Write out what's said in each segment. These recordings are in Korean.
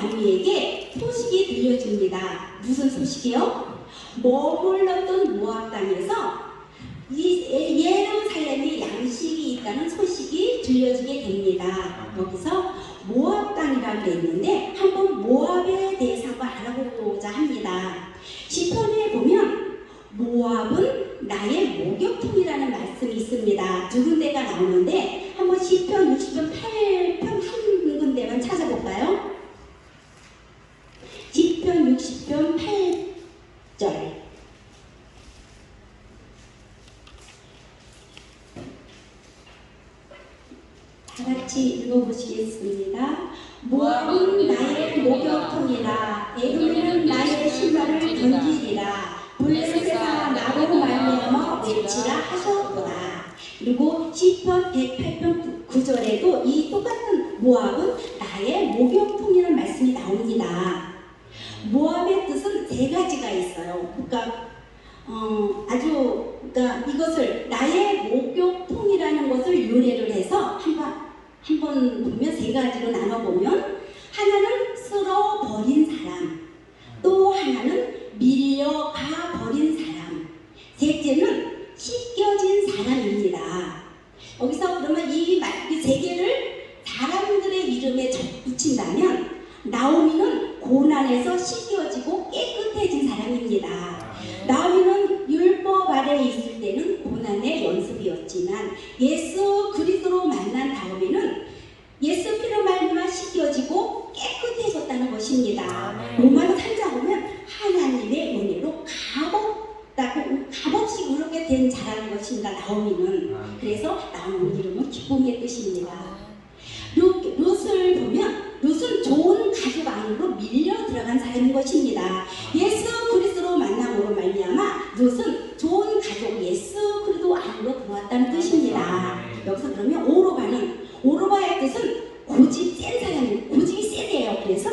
나오미에게 소식이 들려줍니다. 무슨 소식이요? 머물렀던 모압 땅에서 예루살렘에 양식이 있다는 소식이 들려주게 됩니다. 여기서 모압 땅이라고 했는데 한번 모압에 대해서 한번 알아보고자 합니다. 시편에 보면 모압은 나의 목욕통이라는 말씀이 있습니다. 두 군데가 나오는데 한번 시편 60편 8편 한 군데만 찾아볼까요? 시편 60편 8절 다같이 읽어보시겠습니다. 모압은 나의 목욕통이라 에돔은 나의 신발을 던지리라. 블레셋아 나로 말미암아 외치라 하셨구나. 그리고 시편 108편 9절에도 이 똑같은 모압은 나의 목욕통이라는 말씀이 나옵니다. 모압의 뜻은 세 가지가 있어요. 그러니까 그러니까 이것을 나의 목욕통이라는 것을 유래를 해서 한번 보면 세 가지로 나눠보면 하나는 쓸어버린 사람, 또 하나는 밀려가 버린 사람, 셋째는 씻겨진 사람입니다. 여기서 그러면 이 세 개를 사람들의 이름에 붙인다면 나오미는 고난에서 씻겨지고 깨끗해진 사람입니다. 나오미는 율법 아래에 있을 때는 고난의 연습이었지만 예수 그리스도로 만난 다음에는 예수 피로 말미암아 씻겨지고 깨끗해졌다는 것입니다. 로마서 3장 보면 하나님의 은혜로 값없이 그렇게 된 자라는 것입니다. 나오미는. 그래서 나오미 이름은 기쁨의 뜻입니다. 룻을 보면 룻은 좋은 가족 안으로 밀려 들어간 사람인 것입니다. 예수 그리스도로 만남으로 말미암아 룻은 좋은 가족 예수 그리스도 안으로 들어왔다는 뜻입니다. 여기서 그러면 오로바의 뜻은 고집 센 사람이 고집이 세대요. 그래서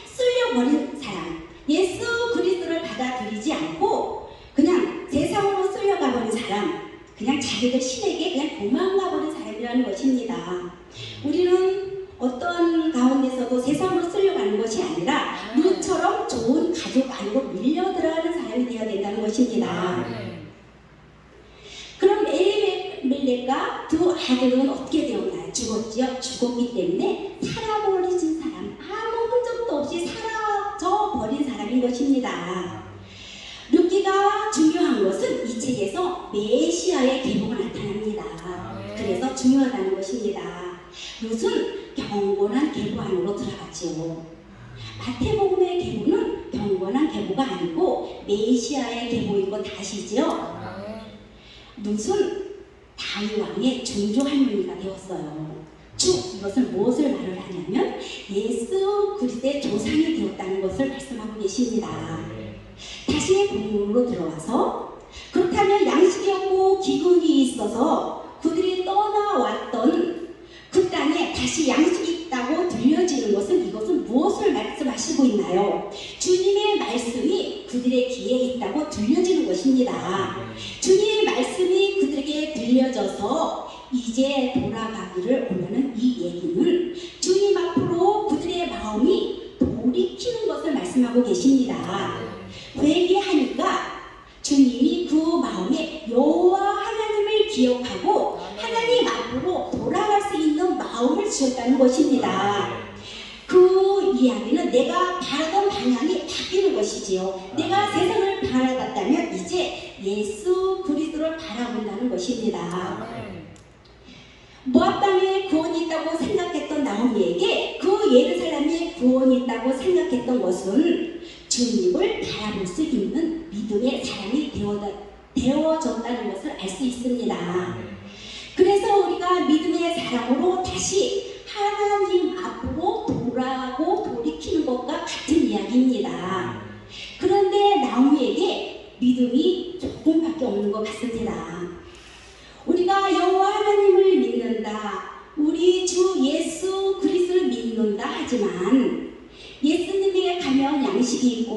쓸려버린 사람, 예수 그리스도를 받아들이지 않고 그냥 세상으로 쓸려가버린 사람, 그냥 자기들 신에게 그냥 도망가버린 사람이라는 것입니다. 우리는 어떤 가운데서도 세상으로 쓸려가는 것이 아니라 룻처럼 좋은 가족 안으로 밀려 들어가는 사람이 되어야 된다는 것입니다. 그럼 엘리멜렉과 두 아들은 어떻게 되었나요? 죽었지요? 죽었기 때문에 살아버리진 사람, 아무 흔적도 없이 사라져 버린 사람인 것입니다. 룻기가 중요한 것은 이 책에서 메시아의 계보가 나타납니다. 그래서 중요하다는 것입니다. 룻은 경건한 계보 안으로 들어갔지요. 마태복음의 계보는 경건한 계보가 아니고 메시아의 계보인 것 아시죠? 룻은 다윗 왕의 증조 할머니가 되었어요. 이것을 무엇을 말을 하냐면 예수 그리스도의 조상이 되었다는 것을 말씀하고 계십니다. 다시 본문으로 들어와서 그렇다면 양식이 없고 기근이 있어서 그들이 떠나왔던 그 땅에 다시 양식이 있다고 들려지는 것은 이것은 무엇을 말씀하시고 있나요? 주님의 말씀이 그들의 귀에 있다고 들려지는 것입니다. 주님의 말씀이 그들에게 들려져서 이제 돌아가기를 원하는 이 얘기는 주님 앞으로 그들의 마음이 돌이키는 것을 말씀하고 계십니다. 회개하니까 주님이 그 마음에 여호와 하나님을 기억하고 하나님 앞으로 돌아갈 수 있는 마음을 주셨다는 것입니다. 그 이야기는 내가 바라던 방향이 바뀌는 것이지요. 내가 세상을 바라봤다면 이제 예수 그리스도를 바라본다는 것입니다. 모압 땅에 구원이 있다고 생각했던 나오미에게 그 예루살렘에 구원이 있다고 생각했던 것은 주님을 바라볼 수 있는 믿음의 사람이 되어졌다는 것을 알 수 있습니다. 그래서 우리가 믿음의 사람으로 다시 하나님 앞으로 돌이키는 것과 같은 이야기입니다. 그런데 나오미에게 믿음이 조금밖에 없는 것 같습니다. 우리가 여호와 하나님을 믿는다, 우리 주 예수 그리스도를 믿는다 하지만 예수님에게 가면 양식이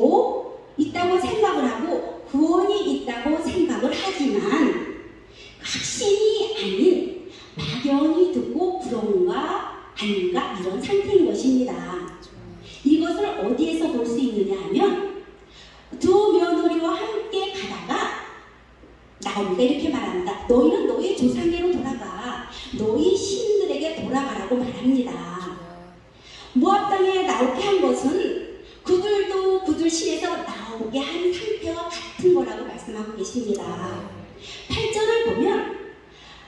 있다고 생각을 하고 구원이 있다고 생각을 하지만 확신이 아닌 막연히 듣고 그런가 아닌가 이런 상태인 것입니다. 이것을 어디에서 볼 수 있느냐 하면 두 며느리와 함께 가다가 나오미가 이렇게 말합니다. 너희는 너희 조상에로 돌아가. 너희 신들에게 돌아가라고 말합니다. 모압 땅에 나오게 한 것은 그들도 그들 신에서 나오게 한 상태와 같은 거라고 말씀하고 계십니다. 8절을 보면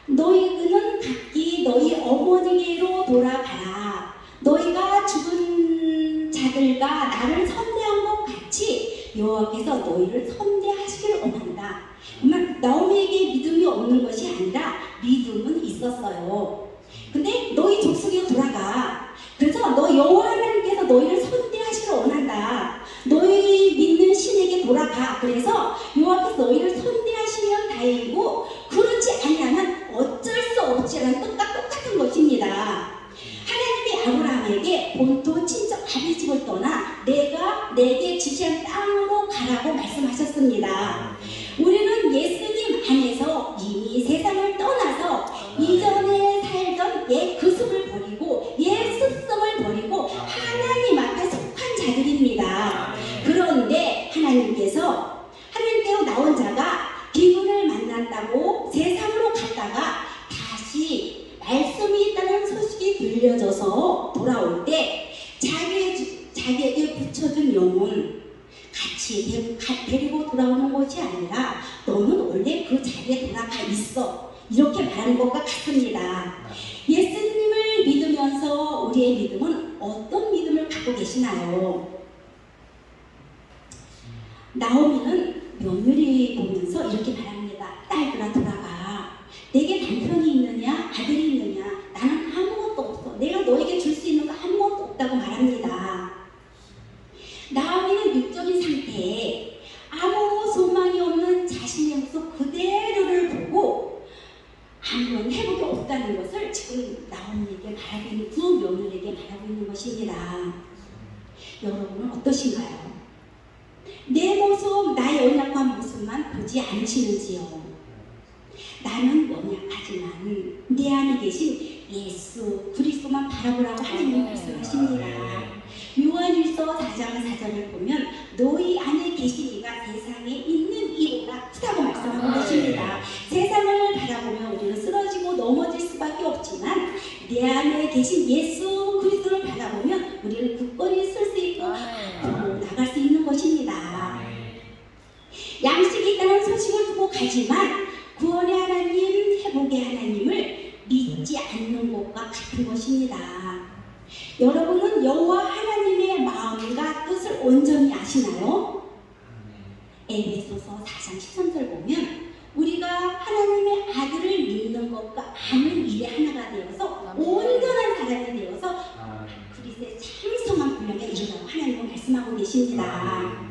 너희는 각기 너희 어머니에게로 돌아가라. 너희가 죽은 자들과 나를 선대한 것 같이 여호와께서 너희를 선대하시기를 원한다. 정말 나오미에게 믿음이 없는 것이 아니라 믿음은 있었어요. 근데 너희 족속에 돌아가. 그래서 너 여호와 하나님께서 너희를 선대하시기를 원한다. 너희 믿는 신에게 돌아가. 그래서 여호와께서 너희를 선대하시면 다행이고 그렇지 아니하면 어쩔 수 없지라는 똑같은 것입니다. 하나님이 아브라함에게 본토 친척 아비 집을 떠나 내가 내게 지시한 땅으로 가라고 말씀하셨습니다. 우리는 예수님 안에서 이미 세상을 떠나서 이전에 살던 옛 그습을 버리고 옛 습성을 버리고 하나님 앞에 속한 자들입니다. 그런데 하나님께로 나온 자가 기근을 만난다고 세상으로 갔다가 다시 말씀이 있다는 소식이 들려져서 돌아올 때 자기에게 붙여준 영혼 같이 데리고 돌아오는 것이 아니라 너는 원래 그 자리에 돌아가 있어. 이렇게 말하는 것과 같습니다. 예수님을 믿으면서 우리의 믿음은 어떤 믿음을 갖고 계시나요? 나오미는 며느리 보면서 이렇게 말합니다. 딸들아 돌아가. 내게 남편이 있느냐 아들이 있느냐 나는 아무것도 없어. 내가 너에게 줄 수 있는 거 아무것도 없다고 말합니다. 나오미는 육적인 상태에 아무 소망이 없는 자신의 모습 그대로를 보고 아무런 회복이 없다는 것을 지금 나오미에게 말하고 있는 두 며느리에게 말하고 있는 것입니다. 여러분은 어떠신가요? 내 모습, 나의 연약한 모습만 보지 않으시는지요? 나는 연약하지만 내 안에 계신 예수 그리스도만 바라보라고 하나님 말씀하십니다. 요한일서 4장 4절을 보면 너희 안에 계신 이가 세상에 있는 이보다 크다고 말씀하고 계십니다. 세상을 바라보면 우리는 쓰러지고 넘어질 수밖에 없지만 내 안에 계신 예수 그리스도를 바라보면 우리는 굳건히 설 수 있고 앞으로 나갈 수 있는 것입니다. 양식이 있다는 소식을 듣고 가지만 구원의 하나님, 회복의 하나님을 믿지 않는 것과 같은 것입니다. 여러분은 여호와 하나님의 마음과 뜻을 온전히 아시나요? 에베소서 4장 13절 보면 우리가 하나님의 아들을 믿는 것과 아는 일에 하나가 되어서 온전한 사람이 되어서 그리스도의 참성한 분량에 이르라고 하나님은 말씀하고 계십니다.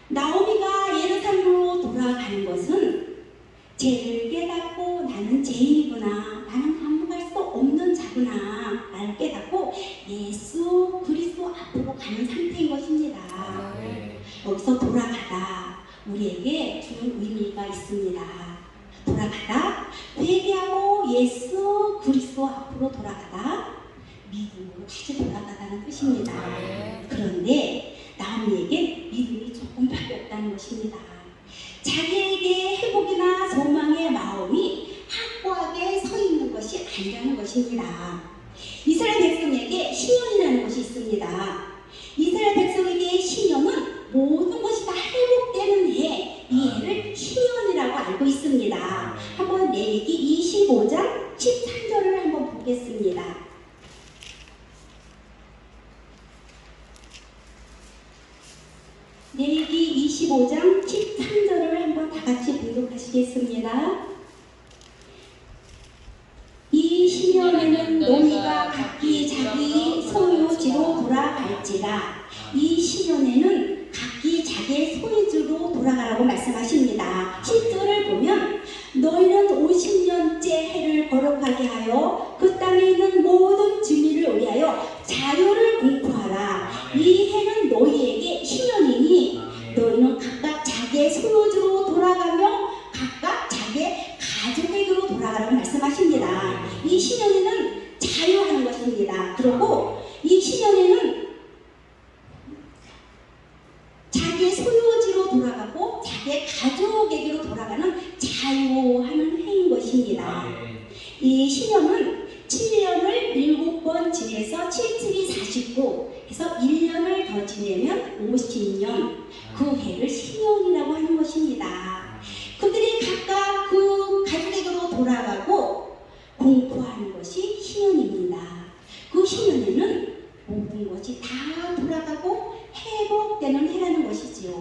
나오미가 예루살렘으로 돌아가는 것은 죄를 깨닫고 나는 죄인이구나, 나는 감당할 수 없는 자구나 나를 깨닫고 예수 그리스도 앞으로 가는 상태인 것입니다. 여기서 돌아가다 우리에게 주는 의미가 있습니다. 돌아가다 회개하고 예수 그리스도 앞으로 돌아가다 믿음으로 다시 돌아가다는 뜻입니다. 그런데 나오미에게 믿음이 조금밖에 없다는 것입니다. 자기에게 회복이나 소망의 마음이 확고하게 서 있는 것이 아니라는 것입니다. 이스라엘 백성에게 신년이라는 것이 있습니다. 이스라엘 백성에게 신년은 모든 것이 다 회복되는 해, 이 해를 신년이라고 알고 있습니다. 한번 레위기 25장 13절을 한번 보겠습니다. 레위기 25장 13절을 한번 다 같이 봉독하시겠습니다. 이 신년에는 너희가 각기 자기 소유지로 돌아갈지라. 이 신년에는 각기 자기의 소유지로 돌아가라고 말씀하십니다. 10절을 보면 너희는 50년째 해를 거룩하게 하여 그 땅에 있는 모든 주민을 위하여 자유를 공포하라. 이 해는 너희에게 신년이니 너희는 각각 자기의 소유지로 돌아가며 각각 자기의 가족에게로 돌아가라고 말씀하십니다. 이 신년에는 자유하는 것입니다. 그리고 이 신년에는 신년은 7년을 7번 지내서 7, 7이 49 해서 1년을 더 지내면 50년, 그 해를 신년이라고 하는 것입니다. 그들이 각각 그 가족에게로 돌아가고 공포하는 것이 신년입니다. 그 신년에는 모든 것이 다 돌아가고 회복되는 해라는 것이지요.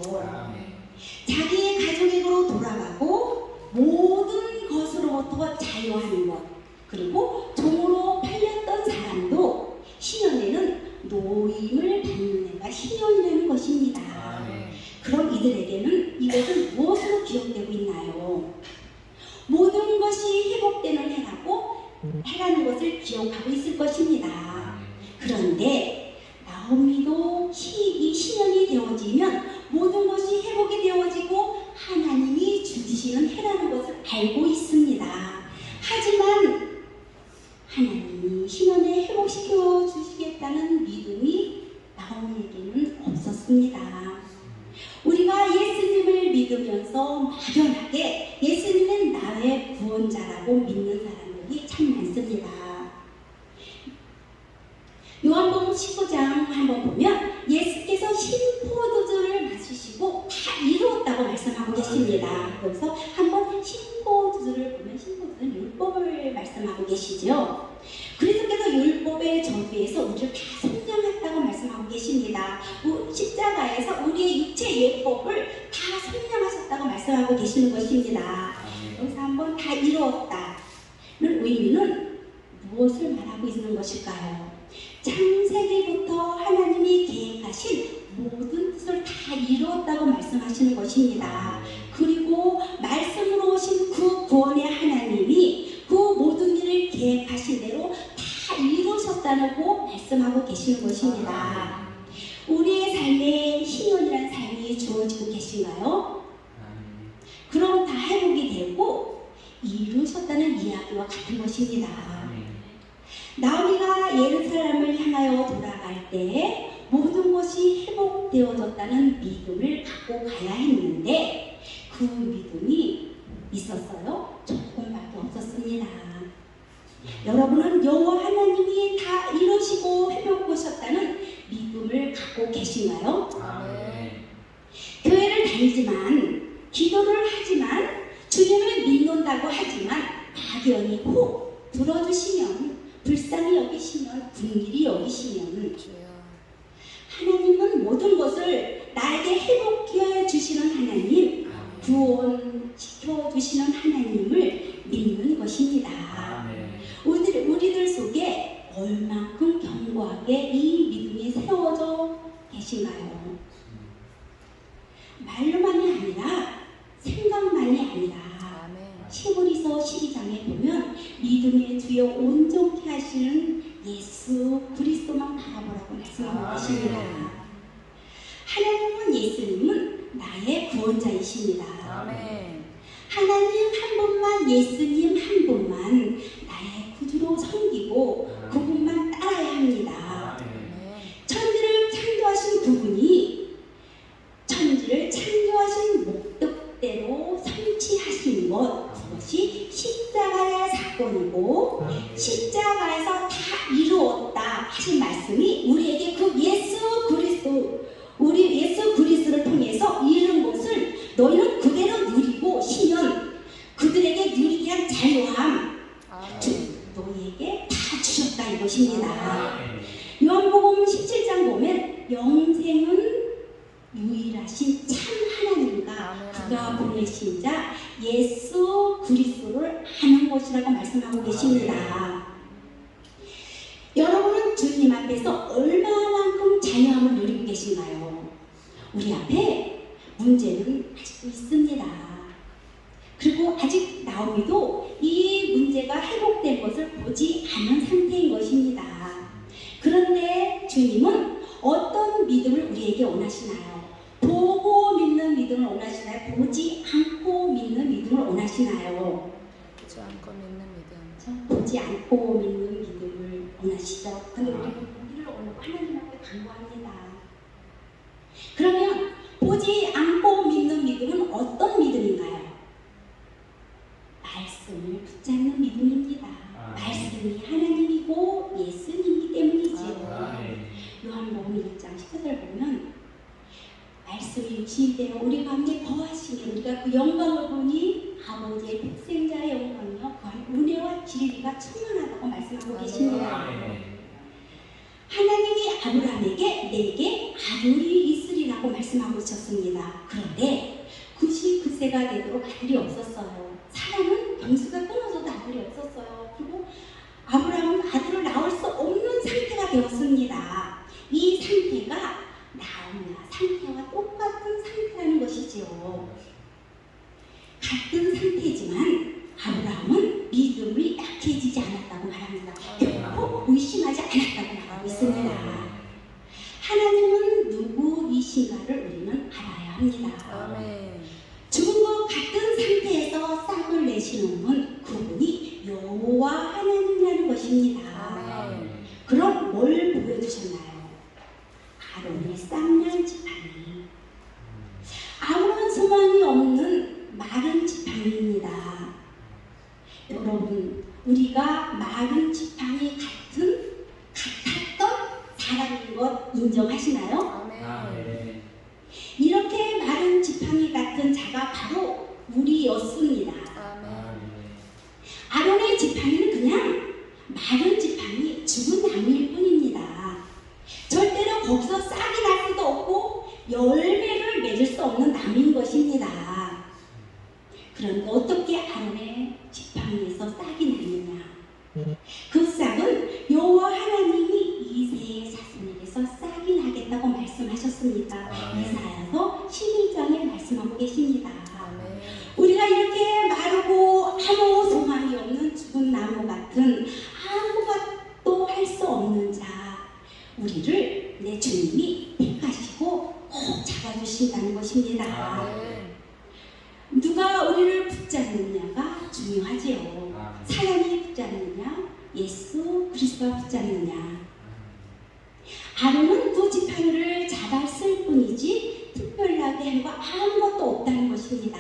자기의 가족에게로 돌아가고 모든 것으로부터 자유하는 것, 그리고 종으로 팔렸던 사람도 신년에는 노임을 받는 해가 신년이라는 것입니다. 그럼 이들에게는 이것은 무엇으로 기억되고 있나요? 모든 것이 회복되는 해라는 것을 기억하고 있을 것입니다. 그런데 나오미도 이 신년이 되어지면 모든 것이 회복이 되어지고 하나님이 주시는 해라는 것을 알고 있습니다. 하지만 하나님이 신년에 회복시켜 주시겠다는 믿음이 나오미에게는 없었습니다. 우리가 예수님을 믿으면서 막연하게 예수님은 나의 구원자라고 믿는 사람들이 참 많습니다. 요한복음 19장 한번 보면 예수께서 신포도주를 마시시고 다 이루었다고 말씀하고 계십니다. 여기서 한번 신포도주를 보면 신포도주는 율법을 말씀하고 계시죠. 그리스도께서 율법의 저주에서 우리를 다 속량했다고 말씀하고 계십니다. 십자가에서 우리의 육체 예법을 다 속량하셨다고 말씀하고 계시는 것입니다. 여기서 한번 다 이루었다는 의미는 무엇을 말하고 있는 것일까요? 창세기부터 하나님이 계획하신 모든 뜻을 다 이루었다고 말씀하시는 것입니다. 그리고 말씀으로 오신 그 구원의 하나님이 그 모든 일을 계획하신 대로 다 이루셨다고 말씀하고 계시는 것입니다. 우리의 삶에 신년이라는 삶이 주어지고 계신가요? 그럼 다 회복이 되고 이루셨다는 이야기와 같은 것입니다. 나오미가 예루살렘을 향하여 돌아갈 때 모든 것이 회복되어졌다는 믿음을 갖고 가야 했는데 그 믿음이 있었어요? 조금밖에 없었습니다. 여러분은 여호와 하나님이 다 이루시고 회복하셨다는 믿음을 갖고 계신가요? 교회를 다니지만 기도를 하지만 주님을 믿는다고 하지만 막연히 혹 들어주시면 불쌍히 여기시면 긍휼히 여기시면 하나님은 모든 것을 나에게 회복해 주시는 하나님, 구원시켜 주시는 하나님을 믿는 것입니다. 우리들 속에 얼만큼 견고하게 이 믿음이 세워져 계신가요? 말로만이 아니라 생각만이 아니라 히브리서 12장에 보면 믿음의 주여 온전케 하시는 예수 그리스도만 바라보라고 말씀하고 계십니다. 하나님은 예수님은 나의 구원자이십니다. 하나님 한 분만, 예수님 한 분만 나의 구주로 섬기고 그분만 따라야 합니다. 천지를 창조하신 그분이 천지를 창조하신 목적대로 성취하신 그것이 십자가의 사건이고 십자가에서 다 이루었다 하신 말씀이 우리에게 그 예수 그리스도, 우리 예수 그리스도를 통해서 이룬 것을 너희는 그대로 누리고 신년 그들에게 누리게 한 자유함 너희에게 다 주셨다 이것입니다. 요한복음 17장 보면 영생은 유일하신 참 하나님과 그가 보내신 자 예수 그리스도를 아는 것이라고 말씀하고 계십니다. 여러분은 주님 앞에서 얼마만큼 자유함을 누리고 계신가요? 우리 앞에 문제는 아직도 있습니다. 그리고 아직 나오미도 이 문제가 회복된 것을 보지 않은 상태인 것입니다. 그런데 주님은 어떤 믿음을 우리에게 원하시나요? 보고 믿는 믿음을 원하시나요? 보지 않고 믿는 믿음을 원하시나요? 보지 않고 믿는 믿음. 보지 않고 믿는 믿음을 원하시죠. 근데 우리는 보기를 원하고 하나님한테 간구합니다. 그러면 보지 않고 믿는 믿음은 어떤 믿음인가요? 말씀을 붙잡는 믿음입니다. 말씀 계시되어 우리 가운데 거하시니 우리가 그 영광을 보니 아버지의 독생자의 영광이요 그 안에 은혜와 진리가 충만하다고 말씀하고 계십니다. 하나님이 아브라함에게 내게 아들이 있으리라고 말씀하고 있었습니다. 그런데 99세가 되도록 아들이 없었어요. 사람은 병수가 끊어져도 아들이 없었어요. 그리고 아브라함은 아들을 낳을 수 없는 상태가 되었습니다. 이 상태가 나오나 상태와 똑같은 상태라는 것이지요. 같은 상태지만 아브라함은 믿음이 약해지지 않았다고 말합니다. 결코 의심하지 않았다고 말하고 있습니다. 하나님은 누구이신가를 우리는 알아야 합니다. 죽음과 같은 상태에서 싹을 내시는 분, 그분이 여호와 하나님이라는 것입니다. 그럼 뭘 보여주셨나요? 아론의 쌍난 지팡이. 아무런 소망이 없는 마른 지팡이입니다. 여러분, 우리가 마른 지팡이 같았던 사람인 것 인정하시나요? 이렇게 마른 지팡이 같은 자가 바로 우리였습니다. 아론의 지팡이는 그냥 마른 지팡이, 죽은 나무일 뿐입니다. 절대로 거기서 싹이 날 수도 없고 열매를 맺을 수 없는 나무인 것입니다. 그런데 어떻게 아론의 지팡이에서 싹이 나느냐? 그 싹은 여호와 하나님이 이새의 자손에게서 싹이 나겠다고 말씀하셨습니다. 이사야서 11장에 말씀하고 계십니다. 우리가 이렇게 마르고 아무 소망이 없는 죽은 나무 같은 아무것도 할 수 없는 자, 우리를 내 주님이 택하시고 꼭 잡아주신다는 것입니다. 누가 우리를 붙잡느냐가 중요하지요. 사람이 붙잡느냐, 예수 그리스도가 붙잡느냐. 아론은 그 지팡이를 잡았을 뿐이지 특별하게 한 거 아무것도 없다는 것입니다.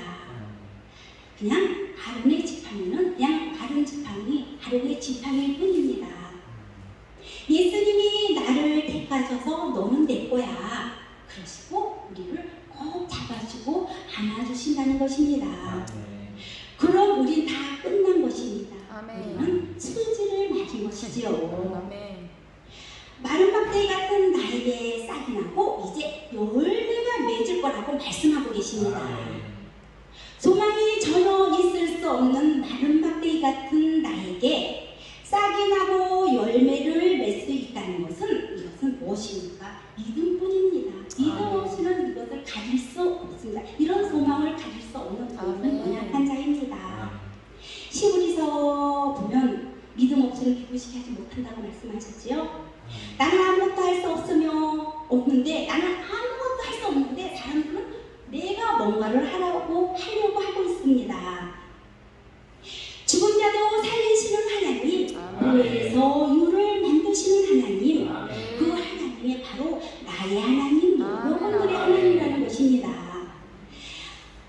그냥 아론의 지팡이는 그냥 마른 지팡이, 아론의 지팡이일 뿐입니다. 예수님이 나를 택하셔서 너는 내 거야 그러시고 우리를 꼭 잡아주고 안아주신다는 것입니다. 그럼 우린 다 끝난 것입니다. 우리는 수지를 맞은 것이지요. 마른 막대기 같은 나에게 싹이 나고 이제 열매가 맺을 거라고 말씀하고 계십니다. 소망이 전혀 있을 수 없는 마른 막대기 같은 나에게 싹이 나고 열매를 맺을 수 있다는 것은 이것은 무엇입니까? 믿음뿐입니다. 믿음 없이는 이것을 가질 수 없습니다. 이런 소망을 가질 수 없는 우리는 연약한 자입니다. 시브리서 보면 믿음 없이는 기쁘시게 하지 못한다고 말씀하셨지요. 나는 아무것도 할 수 없는데 나는 아무것도 할 수 없는데 사람들은 내가 뭔가를 하려고 하고 있습니다. 죽은 자도 살리시는 하나님, 무에서 유를 만드시는 하나님, 그 하나님이 바로 나의 하나님, 여러분들의 하나님이라는 것입니다.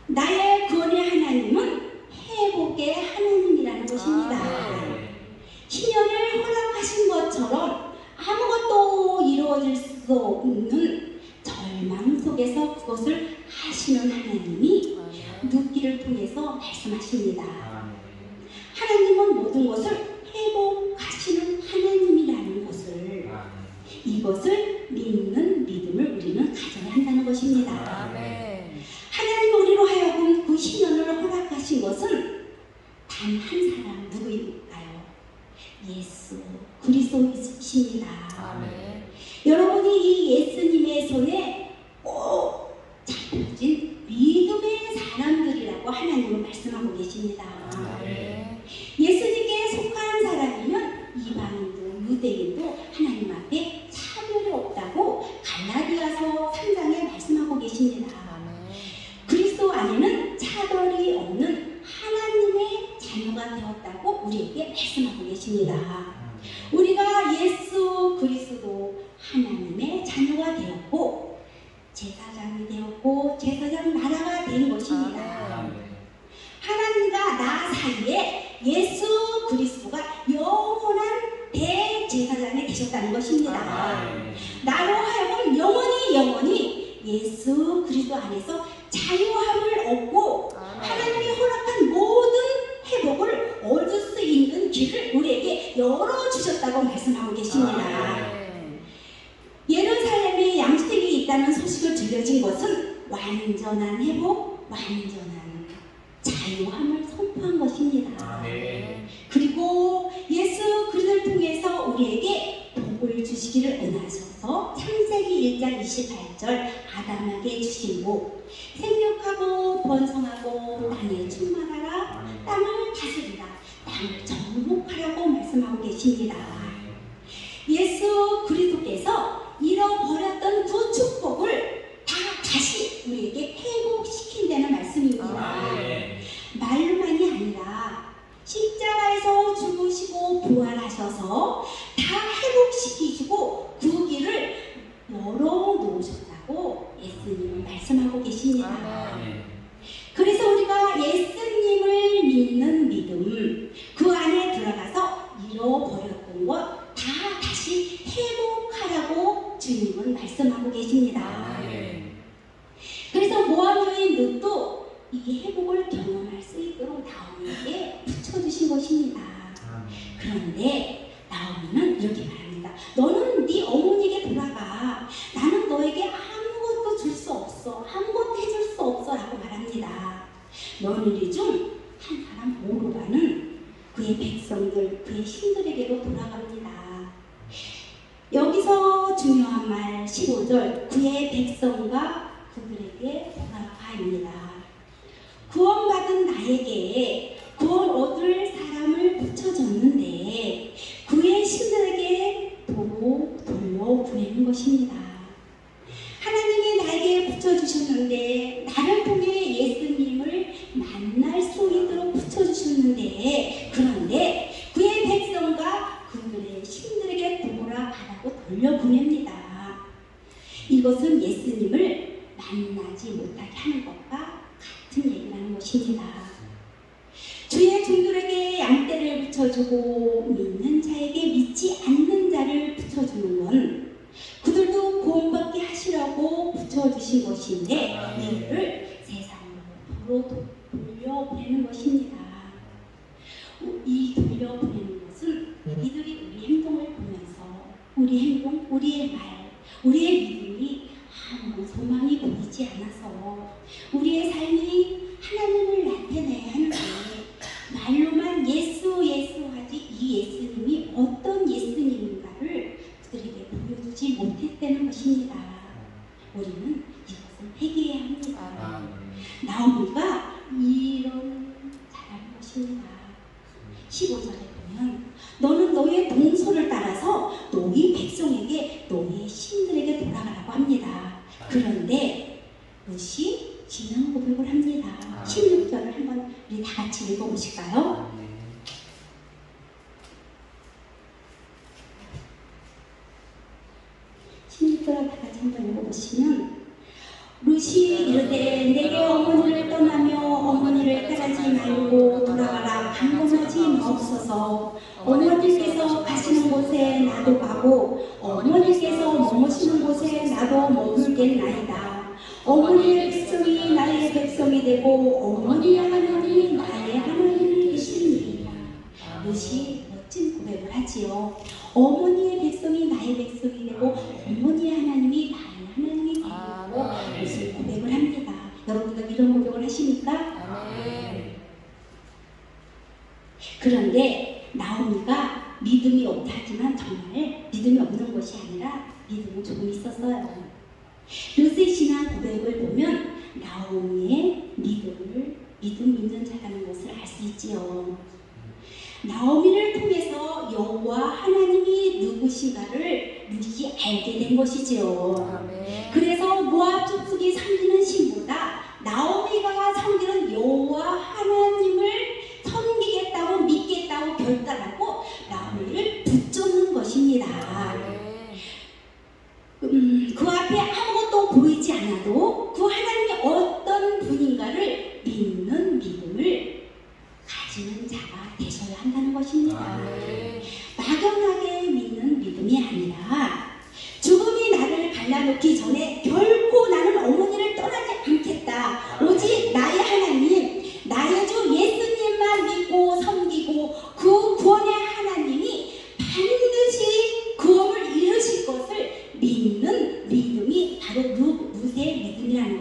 나의 구원의 하나님은 회복의 하나님이라는 것입니다. 희년을 허락하신 것처럼 아무것도 이루어질 수 없는 절망 속에서 그것을 하시는 하나님이 눕기를 통해서 말씀하십니다. 하나님은 모든 것을 회복하시는 하나님이라는 것을, 이것을 믿는 믿음을 우리는 가져야 한다는 것입니다. 하나님 우리로 하여금 그 희년을 허락하신 것은 단 한 사람 누구일까요? 예수 그리스도이십니다. 여러분이 이 예수님의 손에 꼭 잡혀진 믿음의 사람들이라고 하나님은 말씀하고 계십니다. 예수님께 속한 사람이면 이방인도 유대인도 하나님 앞에 차별이 없다고 갈라디아서 3장에 말씀하고 계십니다. 그리스도 안에는 차별이 없는 하나님의 자녀가 되었다고 우리에게 말씀하고 계십니다. 우리가 예수 그리스도 하나님의 자녀가 되었고 제사장이 되었고 제사장 나라가 된 것입니다. 하나님과 나 사이에 예수 그리스도가 영원한 대제사장이 되셨다는 것입니다. 나로 하여금 영원히 예수 그리스도 안에서 자유함을 얻고 아멘. 하나님이 허락한 모든 회복을 얻을 수 있는 길을 우리에게 열어주셨다고 말씀하고 계십니다. 아멘. 예루살렘에 양식이 있다는 소식을 들려진 것은 완전한 회복, 완전한 자유함을 선포한 것입니다. 아멘. 그리고 예수 그리스도를 통해서 우리에게 복을 주시기를 원하셔서 창세기 1장 28절 아담에게 주신 복, 생육하고 번성하고 땅에 충만하라, 땅을 다스리라, 땅을 정복하라고 말씀하고 계십니다. 예수 그리스도께서 잃어버렸던 그 축복을 다시 우리에게 회복시킨다는 말씀입니다. 아멘. 말로만이 아니라 십자가에서 죽으시고 부활하셔서 다 회복시키시고 그 길을 열어놓으셨다고 예수님은 말씀하고 계십니다. 아멘. 그래서 우리가 예수님을 믿는 믿음, 그 안에 들어가서 잃어버렸던 것 다 다시 회복하라고 주님은 말씀하고 계십니다. 아멘. 그래서 모함여인 룻도 이 회복을 경험할 수 있도록 나오미에게 붙여주신 것입니다. 그런데 나오미는 이렇게 말합니다. 너는 네 어머니에게 돌아가. 나는 너에게 아무것도 줄 수 없어. 아무것도 해줄 수 없어. 라고 말합니다. 며느리 중 한 사람 오르바는 그의 백성들, 그의 신들에게로 돌아갑니다. 여기서 중요한 말 15절, 그의 백성과 그들에게 돌아가입니다. 구원받은 나에게 구원 얻을 사람을 붙여줬는데 그의 신들에게 도로 돌려보내는 것입니다. 하나님이 나에게 붙여주셨는데 나를 통해 예수님을 만날 수 있도록 붙여주셨는데 그런데 그의 백성과 그들의 신들에게 돌아가라고 돌려보냅니다. 이것은 예수님을 만나지 못하게 하는 것과 같은 얘기를 하는 것입니다. 주의 종들에게 양떼를 붙여주고 믿는 자에게 믿지 않는 자를 붙여주는 건 그들도 구원받게 하시라고 붙여주신 것인데 이를 세상으로 돌려보내는 것입니다. 이 돌려보내는 것은 이들이 우리 행동을 보면서 우리 행동, 우리의 말, 우리의 믿음이 아무런 소망이 보이지 않아서 우리의 삶이 하나님을 나타내야 하는데 말로만 예수 예수 하지 이 예수님이 어떤 예수님인가를 그들에게 보여주지 못했다는 것입니다. 우리는 이것을 회개해야 합니다. 나오미가 이런 잘하는 것입니다. 15절에 보면 너는 너의 동서를 따라서 너희 백성에게 너희 신들에게 돌아가라고 합니다. 그런데 롯이 진한 고백을 합니다. 16절을 한번 우리 다 같이 읽어보실까요? 16절을 다 같이 한번 읽어보시면 롯이 이르되 내게 어머니를 떠나며 어머니를 따르지 말고 돌아가라 방문하지 마옵소서. 어머니께서 가시는 곳에 나도 가고 어머니께서 머무시는 곳에 나도 머물겠나이다. 어머니의 백성이 나의 백성이 되고 어머니의 하나님이 나의 하나님이 되시리이다. 롯이 멋진 고백을 하지요. 어머니의 백성이 나의 백성이 되고 어머니의 하나님이 나의 하나님이 되고 롯이 고백을 합니다. 여러분들 이런 고백을 하십니까? 아멘. 그런데 나오미가 믿음이 없다 하지만 정말 믿음이 없는 것이 아니라 믿음은 조금 있었어요. 롯의 신앙 고백을 보면 나오미의 믿음 있는 자라는 것을 알 수 있지요. 나오미를 통해서 여호와 하나님이 누구신가를 롯이 알게 된 것이지요. 아멘. 그래서 모압 족속이 섬기는 신보다 나오미가 섬기는 여호와 하나님을 섬기겠다고 믿겠다고 결단하고 나오미를 붙잡는 것입니다. 아멘. 그 앞에 아무것도 보이지 않아도 그 하나님이 어떤 분인가를 믿는 믿음을 가지는 자가 되셔야 한다는 것입니다. 아멘. 막연하게 믿는 믿음이 아니라 죽음이 나를 갈라놓기 전에 결코 나는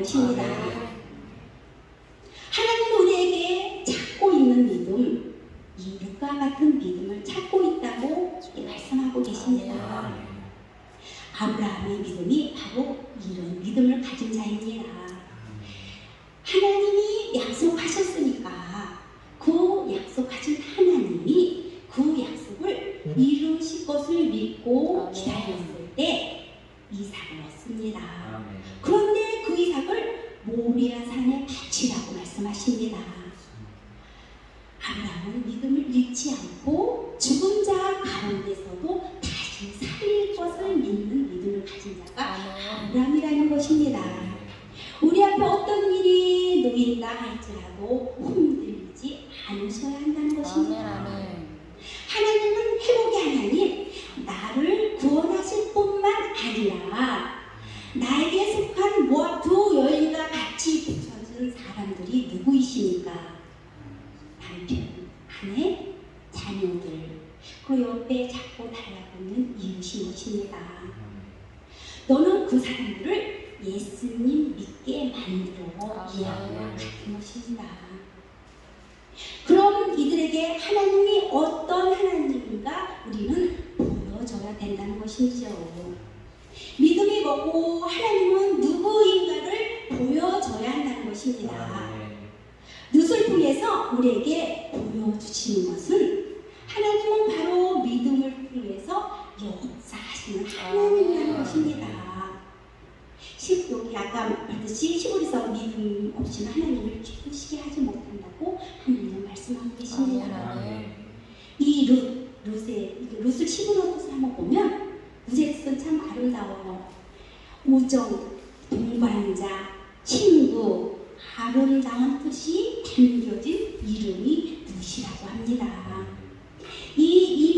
것입니다. 아멘. 하나님 우리에게 찾고 있는 믿음, 이 룻과 같은 믿음을 찾고 있다고 말씀하고 계십니다. 아브라함의 믿음이 바로 이런 믿음을 가진 자입니다. 하나님이 약속하셨으니까 그 약속하신 하나님이 그 약속을 이루실 것을 믿고 아멘. 기다렸을 때 이삭을 얻습니다. 그런데 그 이삭을 모리아 산에 바치라고 말씀하십니다. 아브라함은 믿음을 잃지 않고 죽은 자 가운데서도 다시 살릴 것을 믿는 믿음을 가진 자가 아멘. 아브라함이라는 것입니다. 우리 앞에 어떤 일이 놓인다 할지라도 흔들리지 않으셔야 한다는 것입니다. 아멘. 하나님은 회복의 하나님, 나를 구원하실 뿐만 아니라 나에게 속한 모압 두 여인과 같이 붙여준 사람들이 누구이십니까? 남편, 아내, 자녀들, 그 옆에 잡고 달라고 있는 이웃인 것입니다. 너는 그 사람들을 예수님 믿게 만들어 이야기와 같은 것입니다. 그럼 이들에게 하나님이 어떤 하나님인가 우리는 보여줘야 된다는 것이죠. 믿음이 뭐고 하나님은 누구인가를 보여줘야 한다는 것입니다. 룻을 통해서 우리에게 보여주시는 것은 하나님은 바로 믿음을 통해서 역사하시는 하나님이라는 것입니다. 여기 아까 말했듯이 시골에서 믿음 없이는 하나님을 기쁘시게 하지 못한다고 하나님은 말씀하고 계십니다. 이 룻을 시골로 뜻을 한번 보면 룻의 뜻은 참 아름다워요. 우정, 동반자, 친구, 아름다운 뜻이 담겨진 이름이 룻이라고 합니다. 이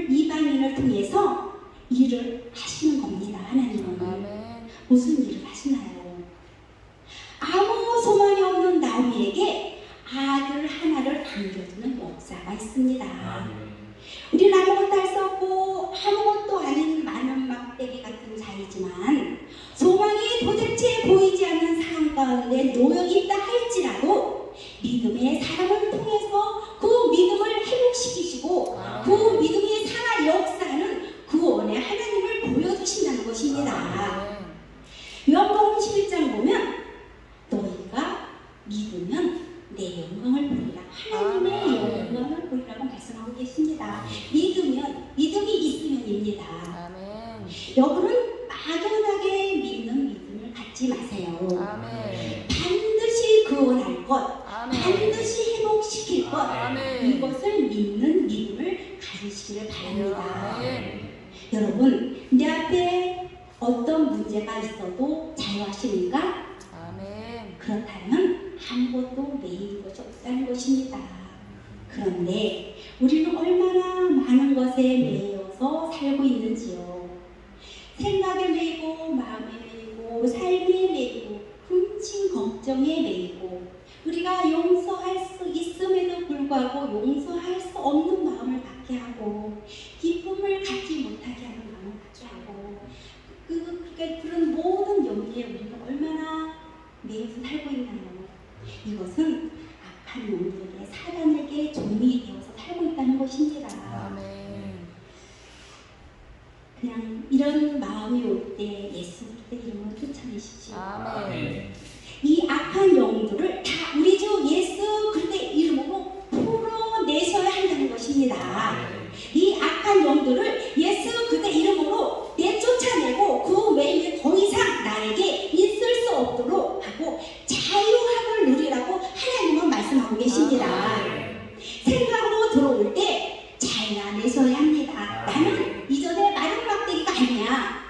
이방인을 통해서 일을 하시는 겁니다. 하나님은 무슨 일을 하시나요? 아무 소망이 없는 나오미에게 아들 하나를 안겨주는 역사가 있습니다. 우리는 아무것도 할 수 없고 아무것도 아닌 많은 막대기 같은 자이지만 소망이 도대체 보이지 않는 상황 가운데 놓여 있다 할지라도 믿음의 사람을 통해서 그 믿음을 회복시키시고 그 믿음의 살아 역사는 구원의 하나님을 보여주신다는 것입니다. 요한복음 11장 보면 너희가 믿으면 내 영광을 보리라. 하나님의 영광을 보리라고 말씀하고 계십니다. 믿음이 있으면입니다. 여러분은 막연하게 믿는 믿음을 갖지 마세요. 반드시 구원할 것, 반드시 회복시킬 것, 이것을 믿는 믿음을 가지시기를 바랍니다. 여러분, 내 앞에 어떤 문제가 있어도 자유하십니까? 그렇다면 아무것도 매인 것이 없다는 것입니다. 그런데 우리는 얼마나 많은 것에 매여서 살고 있는지요. 생각에 매이고 마음에 매이고 삶에 매이고 근심 걱정에 매이고 우리가 용서할 수 있음에도 불구하고 용서할 수 없는 마음을 갖게 하고 기쁨을 갖지 못하게 하는 마음을 갖게 하고 그런 모든 영리에 우리가 얼마나 매여서 살고 있나요? 이것은 악한 영들에게 사단에게 종이 되어서 살고 있다는 것입니다. 그냥 이런 마음이 올 때 예수 그리스도의 이름으로 쫓아내십시오. 이 악한 영들을 다 우리 주 예수 그리스도의 이름으로 풀어내셔야 한다는 것입니다. 이 악한 영들을 예수 그리스도의 이름으로 내쫓아내고 그 외에 더 이상 나에게 있을 수 없도록 하고 자유함을 누리라고 하나님은 말씀하고 계십니다. 생각으로 들어올 때 잘라내셔야 합니다. 나는 이전에 마른 막대기가 아니야.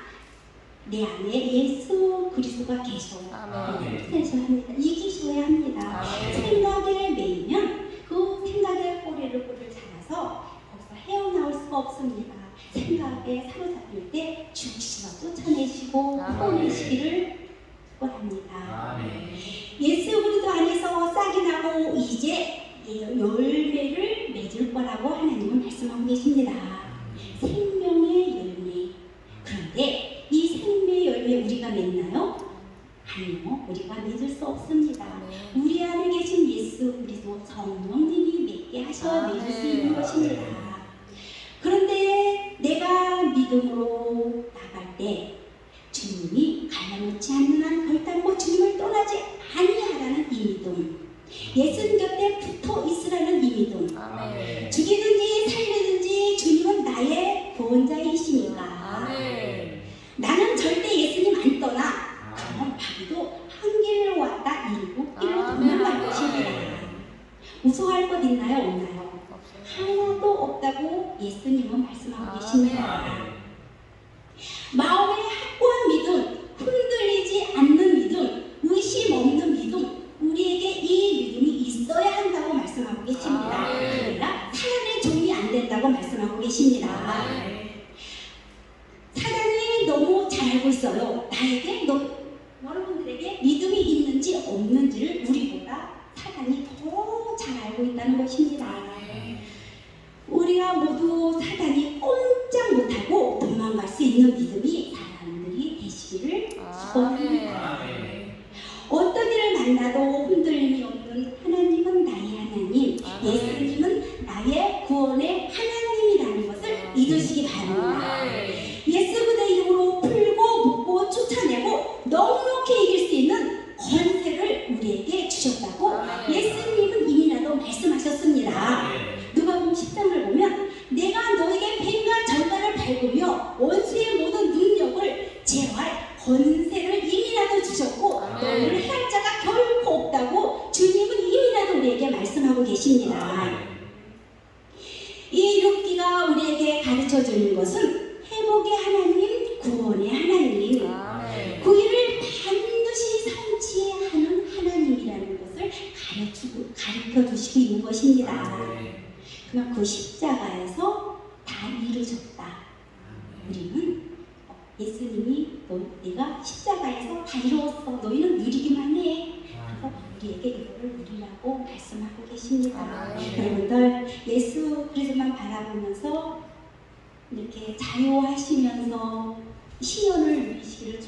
내 안에 예수 그리스도가 계셔. 내셔야 합니다. 이기셔야 합니다. 생각에 매이면 그 생각의 꼬리를 잡아서 거기서 헤어나올 수가 없습니다. 생각에 사로잡힐 때 죽시어 쫓아내시고 풀어내시기를 축원합니다. 예수 그리스도 안에서 싹이 나고 이제 열매를 맺을 거라고 하나님은 말씀하고 계십니다. 생명의 열매. 그런데 이 생명의 열매 우리가 맺나요? 아니요, 우리가 믿을 수 없습니다. 아멘. 우리 안에 계신 예수 그리스도 성령님이 믿게 하셔야 믿을 수 있는 것입니다. 그런데 내가 믿음으로 나갈 때 주님이 갈라놓지 않는 한 결단코 주님을 떠나지 아니하라는 이 믿음, 예수님 곁에 붙어 있으라는 이 믿음, 아멘. 죽이든지 살리든지 주님은 나의 구원자이시니까 아멘. 나는 절대 예수님 안 떠나. 그럼 바위도 한 길로 왔다 일곱 길로 도망갈 것입니다. 무서워할 것 있나요? 없나요? 하나도 없다고 예수님은 말씀하고 계십니다. 마음의 확고한 믿음, 흔들리지 않는 믿음, 의심 없는 믿음, 우리에게 이 믿음이 있어야 한다고 말씀하고 계십니다. 그러나 사단의 종이 안 된다고 말씀하고 계십니다. 사단이 너무 잘 알고 있어요. 나에게 여러분들에게 믿음이 있는지 없는지를 우리보다 사단이 더 잘 알고 있다는 것입니다. 우리가 모두 사단이 꼼짝 못하고 도망갈 수 있는 믿음이 사람들이 되시기를 축원합니다. 어떤 일을 만나도 흔들림이 없는 하나님은 나의 하나님, 예수님은 나의 구원의 하나님이라는 것을 믿으시기 바랍니다. 예수 그대 이름으로 풀고 묶고 쫓아내고 넉넉히 이길 수 있는 권세를 우리에게 주셨다고 예수님은 이미라도 말씀하셨습니다. 누가복음 10장을 보면 내가 너에게 뱀과 전갈을 밟으며 원수의 모든 능력을 제어할 권세를 이미라도 주셨고 너를 해할 자가 결코 없다고 주님은 이미라도 우리에게 말씀하고 계십니다. 이 룻기가 우리에게 가르쳐주는 것은 회복의 하나님, 구원의 하나님, 그 일을 반드시 성취하는 하나님이라는 것을 가르쳐주시고 있는 것입니다. 그러나 그 십자가에서 다 이루어졌다. 우리는 예수님이 내가 십자가에서 다 이루었어. 너희는 누리기만 해. 그래서 우리에게 이거를 누리라고 말씀하고 계십니다. 여러분들 예수 그리스도만 바라보면서 이렇게 자유하시면서 시연을 누리시기를